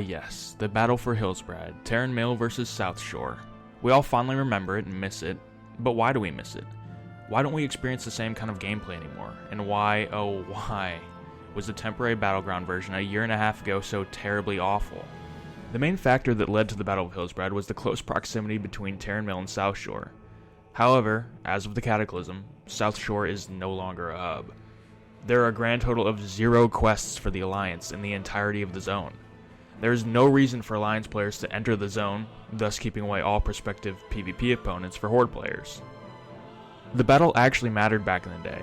Yes, the battle for Hillsbrad, Tarren Mill versus Southshore. We all fondly remember it and miss it, but why do we miss it? Why don't we experience the same kind of gameplay anymore? And why, oh why, was the temporary battleground version a year and a half ago so terribly awful? The main factor that led to the Battle of Hillsbrad was the close proximity between Tarren Mill and Southshore. However, as of the Cataclysm, Southshore is no longer a hub. There are a grand total of 0 quests for the Alliance in the entirety of the zone. There is no reason for Alliance players to enter the zone, thus keeping away all prospective PvP opponents for Horde players. The battle actually mattered back in the day.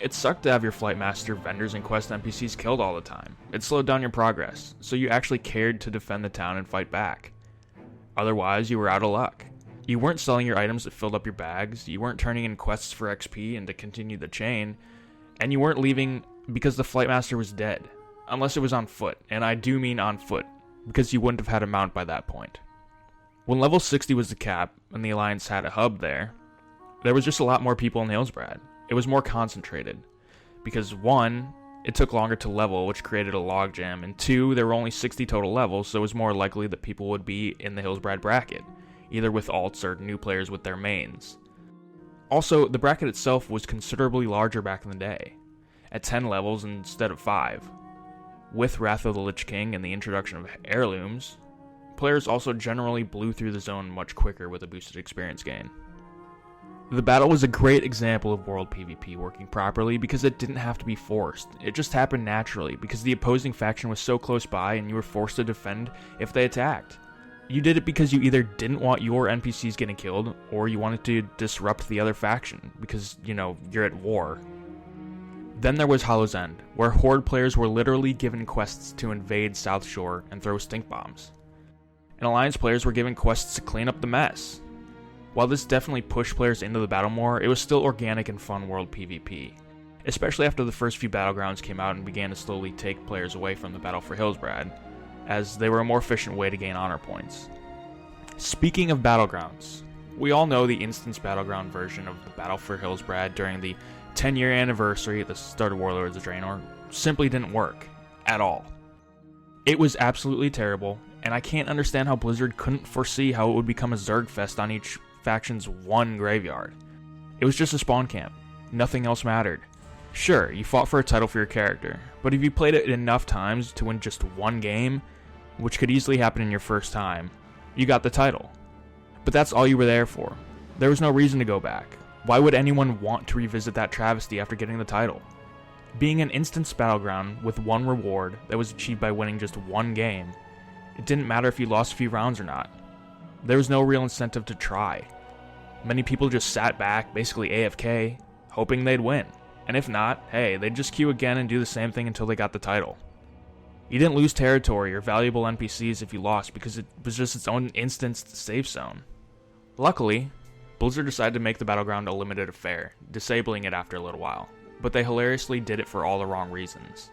It sucked to have your Flightmaster, vendors, and quest NPCs killed all the time. It slowed down your progress, so you actually cared to defend the town and fight back. Otherwise, you were out of luck. You weren't selling your items that filled up your bags, you weren't turning in quests for XP and to continue the chain, and you weren't leaving because the Flightmaster was dead. Unless it was on foot, and I do mean on foot, because you wouldn't have had a mount by that point. When level 60 was the cap, and the Alliance had a hub there was just a lot more people in Hillsbrad. It was more concentrated, because 1, it took longer to level, which created a logjam, and 2, there were only 60 total levels, so it was more likely that people would be in the Hillsbrad bracket, either with alts or new players with their mains. Also, the bracket itself was considerably larger back in the day, at 10 levels instead of 5. With Wrath of the Lich King and the introduction of heirlooms, players also generally blew through the zone much quicker with a boosted experience gain. The battle was a great example of world PvP working properly because it didn't have to be forced. It just happened naturally because the opposing faction was so close by and you were forced to defend if they attacked. You did it because you either didn't want your NPCs getting killed or you wanted to disrupt the other faction because, you're at war. Then there was Hollow's End, where Horde players were literally given quests to invade Southshore and throw stink bombs. And Alliance players were given quests to clean up the mess. While this definitely pushed players into the battle more, it was still organic and fun world PvP, especially after the first few battlegrounds came out and began to slowly take players away from the battle for Hillsbrad, as they were a more efficient way to gain honor points. Speaking of battlegrounds, we all know the instance battleground version of the battle for Hillsbrad during the 10-year anniversary at the start of Warlords of Draenor simply didn't work at all. It was absolutely terrible, and I can't understand how Blizzard couldn't foresee how it would become a Zerg fest on each faction's one graveyard. It was just a spawn camp. Nothing else mattered. Sure, you fought for a title for your character, but if you played it enough times to win just one game, which could easily happen in your first time, you got the title. But that's all you were there for. There was no reason to go back. Why would anyone want to revisit that travesty after getting the title? Being an instance battleground with one reward that was achieved by winning just one game, it didn't matter if you lost a few rounds or not. There was no real incentive to try. Many people just sat back, basically AFK, hoping they'd win. And if not, hey, they'd just queue again and do the same thing until they got the title. You didn't lose territory or valuable NPCs if you lost because it was just its own instanced safe zone. Luckily, Blizzard decided to make the battleground a limited affair, disabling it after a little while, but they hilariously did it for all the wrong reasons.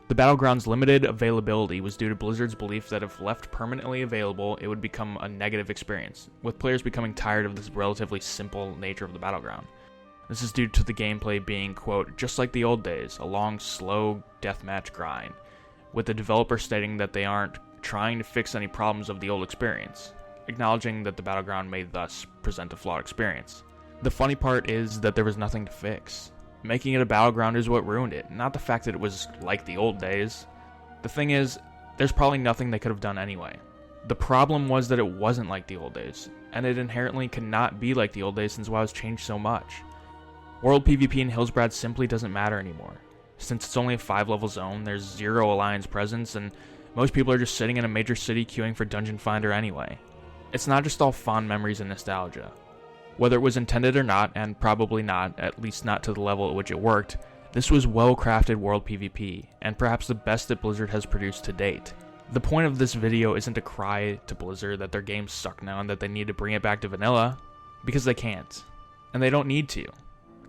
The battleground's limited availability was due to Blizzard's belief that if left permanently available, it would become a negative experience, with players becoming tired of this relatively simple nature of the battleground. This is due to the gameplay being, quote, just like the old days, a long, slow deathmatch grind, with the developer stating that they aren't trying to fix any problems of the old experience, acknowledging that the battleground may thus present a flawed experience. The funny part is that there was nothing to fix. Making it a battleground is what ruined it, not the fact that it was like the old days. The thing is, there's probably nothing they could have done anyway. The problem was that it wasn't like the old days, and it inherently cannot be like the old days since WoW has changed so much. World PvP in Hillsbrad simply doesn't matter anymore. Since it's only a 5-level zone, there's 0 Alliance presence, and most people are just sitting in a major city queuing for Dungeon Finder anyway. It's not just all fond memories and nostalgia. Whether it was intended or not, and probably not, at least not to the level at which it worked, this was well-crafted world PvP, and perhaps the best that Blizzard has produced to date. The point of this video isn't to cry to Blizzard that their games suck now and that they need to bring it back to vanilla, because they can't. And they don't need to.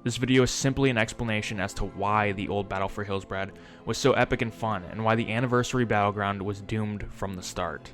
This video is simply an explanation as to why the old Battle for Hillsbrad was so epic and fun, and why the Anniversary Battleground was doomed from the start.